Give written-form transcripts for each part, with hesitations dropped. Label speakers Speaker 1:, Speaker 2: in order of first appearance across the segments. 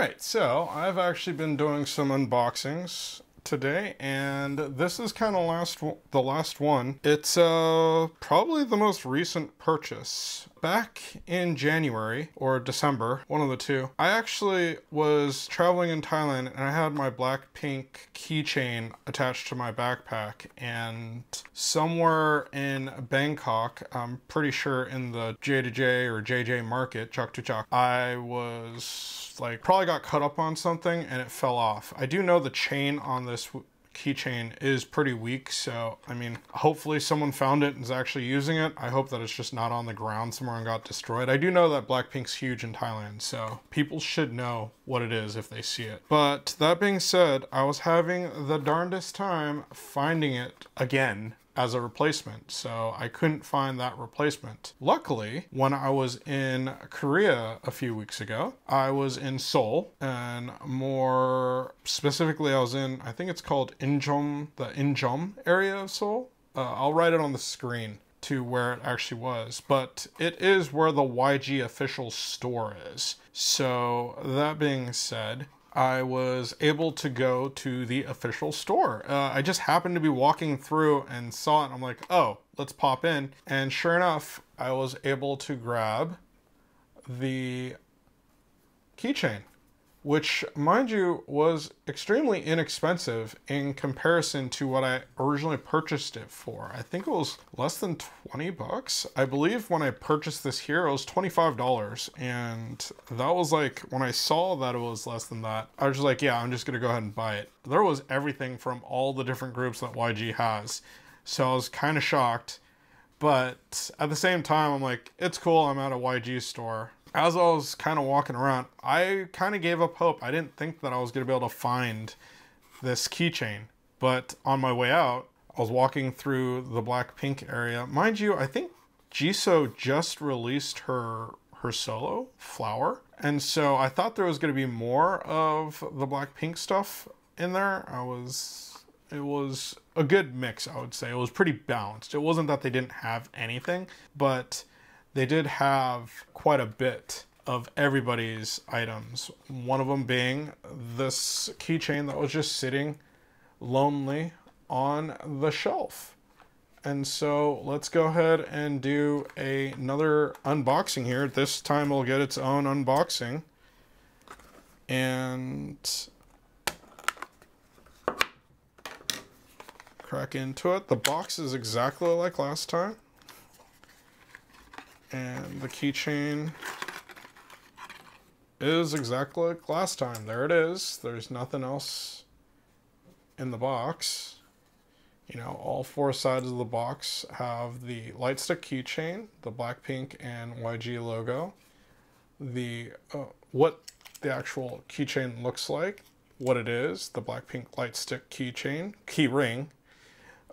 Speaker 1: Alright, so I've actually been doing some unboxings today, and this is kind of the last one. It's probably the most recent purchase. Back in January or December, one of the two, I actually was traveling in Thailand and I had my BLACKPINK keychain attached to my backpack, and somewhere in Bangkok, I'm pretty sure in the J2J or JJ market, Chak to Chak, I was like probably got cut up on something and it fell off. I do know the chain on this keychain is pretty weak, so I mean, hopefully someone found it and is actually using it. I hope that it's just not on the ground somewhere and got destroyed. I do know that BLACKPINK's huge in Thailand, so people should know what it is if they see it. But that being said, I was having the darndest time finding it again as a replacement, so I couldn't find that replacement. Luckily, when I was in Korea a few weeks ago, I was in Seoul, and more specifically I was in, I think it's called Incheon, the Incheon area of Seoul. I'll write it on the screen to where it actually was, but it is where the YG official store is. So that being said, I was able to go to the official store. I just happened to be walking through and saw it, and I'm like, oh, let's pop in. And sure enough, I was able to grab the keychain, which, mind you, was extremely inexpensive in comparison to what I originally purchased it for. I think it was less than 20 bucks. I believe when I purchased this here, it was $25. And that was like, when I saw that it was less than that, I was just like, yeah, I'm just gonna go ahead and buy it. There was everything from all the different groups that YG has. So I was kind of shocked. But at the same time, I'm like, it's cool, I'm at a YG store. As I was kind of walking around, I kind of gave up hope. I didn't think that I was going to be able to find this keychain. But on my way out, I was walking through the BLACKPINK area. Mind you, I think Jisoo just released her solo, Flower. And so I thought there was going to be more of the BLACKPINK stuff in there. It was a good mix, I would say. It was pretty balanced. It wasn't that they didn't have anything, but they did have quite a bit of everybody's items. One of them being this keychain that was just sitting lonely on the shelf. And so let's go ahead and do another unboxing here. This time it'll get its own unboxing. And crack into it. The box is exactly like last time. And the keychain is exactly like last time. There it is. There's nothing else in the box. You know, all four sides of the box have the light stick keychain, the BLACKPINK and YG logo, the what the actual keychain looks like, what it is, the BLACKPINK light stick keychain, key ring,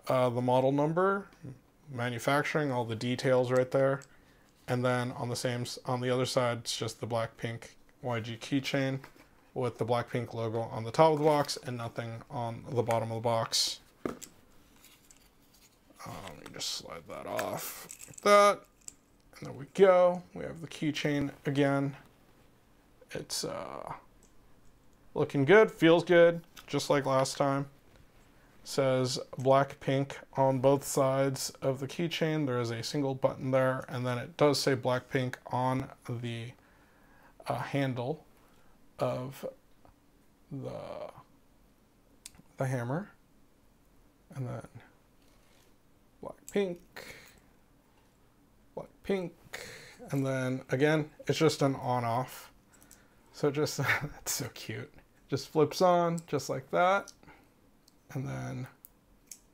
Speaker 1: the model number, manufacturing, all the details right there. And then on the other side, it's just the BLACKPINK YG keychain with the BLACKPINK logo on the top of the box and nothing on the bottom of the box. Let me just slide that off like that. And there we go. We have the keychain again. It's looking good, feels good, just like last time. Says BLACKPINK on both sides of the keychain. There is a single button there, and then it does say BLACKPINK on the handle of the hammer, and then BLACKPINK, and then again it's just an on-off. So just that's so cute. Just flips on just like that. And then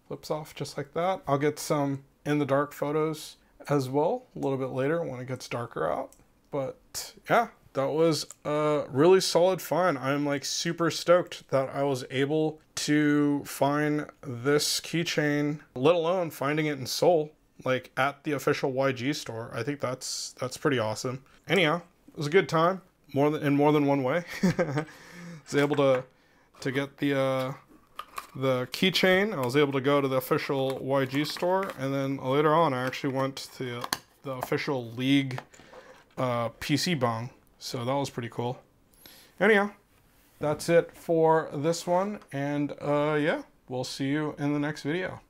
Speaker 1: flips off just like that. I'll get some in the dark photos as well a little bit later when it gets darker out. But yeah, that was a really solid find. I'm like super stoked that I was able to find this keychain, let alone finding it in Seoul, like at the official YG store. I think that's pretty awesome. Anyhow, it was a good time, in more than one way. I was able to get the keychain. I was able to go to the official YG store, and then later on I actually went to the official League PC bong, so that was pretty cool. Anyhow, that's it for this one. And yeah, we'll see you in the next video.